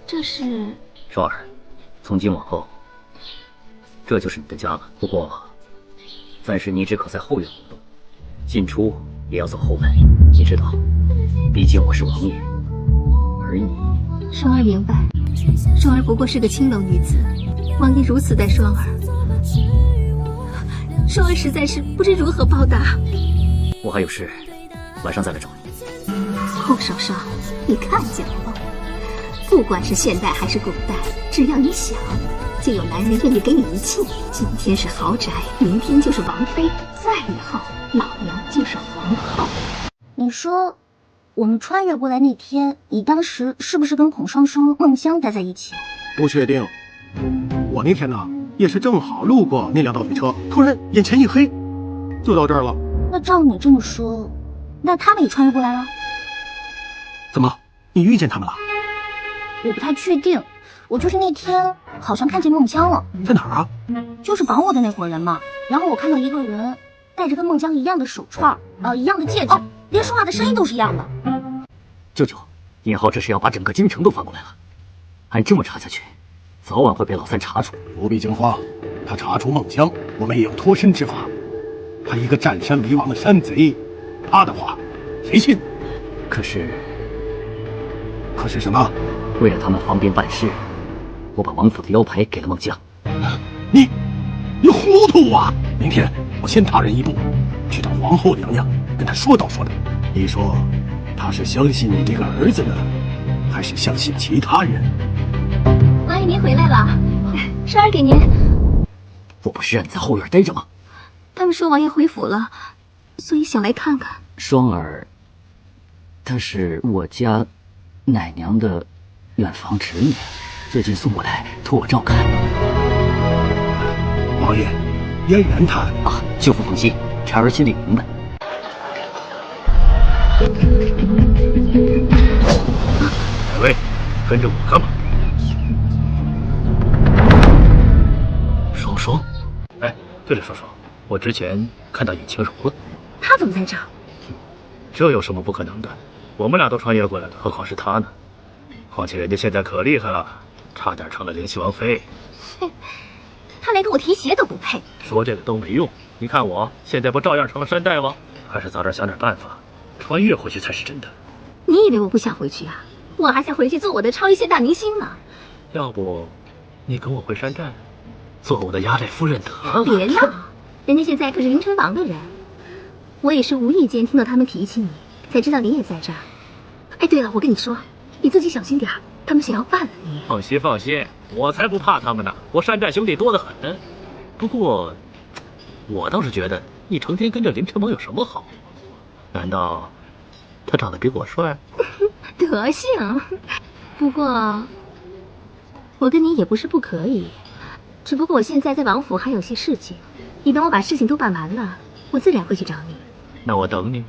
这是双儿，从今往后，这就是你的家了。不过，暂时你只可在后院活动，进出也要走后门。你知道，毕竟我是王爷，而你……双儿明白，双儿不过是个青楼女子，王爷如此待双儿，双儿实在是不知如何报答。我还有事，晚上再来找你。后少少，你看见了吗？不管是现代还是古代，只要你想，就有男人愿意给你一切。今天是豪宅，明天就是王妃，再以后老娘就是皇后。你说，我们穿越过来那天，你当时是不是跟孔双双、孟香待在一起？不确定。我那天呢，也是正好路过那辆道具车，突然眼前一黑，就到这儿了。那照你这么说，那他们也穿越过来了？怎么，你遇见他们了？我不太确定，我就是那天好像看见孟香了。在哪儿啊？就是绑我的那伙人嘛。然后我看到一个人戴着跟孟香一样的手串，一样的戒指，连说话的声音都是一样的。舅舅，尹浩这是要把整个京城都翻过来了，按这么查下去，早晚会被老三查出。不必惊慌，他查出孟香，我们也有脱身之法。他一个占山为王的山贼，他的话谁信？可是什么？为了他们方便办事，我把王府的腰牌给了孟香。你糊涂啊！明天我先大人一步，去找皇后娘娘，跟她说道说道。你说，她是相信你这个儿子呢，还是相信其他人？王爷您回来了，双儿给您。我不是让你在后院待着吗？他们说王爷回府了，所以想来看看。双儿，她是我家奶娘的远房侄女，最近送过来托我照看。王爷，嫣然她啊，舅父放心，婵儿心里明白。两位，跟着我干嘛？双双，哎，对了，双双，我之前看到尹清柔了。他怎么在这儿？这有什么不可能的？我们俩都穿越过来了，何况是他呢？况且人家现在可厉害了，差点成了灵犀王妃。他连跟我提鞋都不配。说这个都没用，你看我现在不照样成了山大王？还是早点想点办法，穿越回去才是真的。你以为我不想回去啊？我还想回去做我的超一线大明星呢。要不，你跟我回山寨，做我的压寨夫人得了。别闹，人家现在可是凌春坊的人。我也是无意间听到他们提起你，才知道你也在这儿。哎，对了，我跟你说，你自己小心点，他们想要办了你。放心放心，我才不怕他们呢，我山寨兄弟多得很。不过，我倒是觉得你成天跟着林晨王有什么好？难道他长得比我帅？德性。不过，我跟你也不是不可以，只不过我现在在王府还有些事情，你等我把事情都办完了，我自然会去找你。那我等你。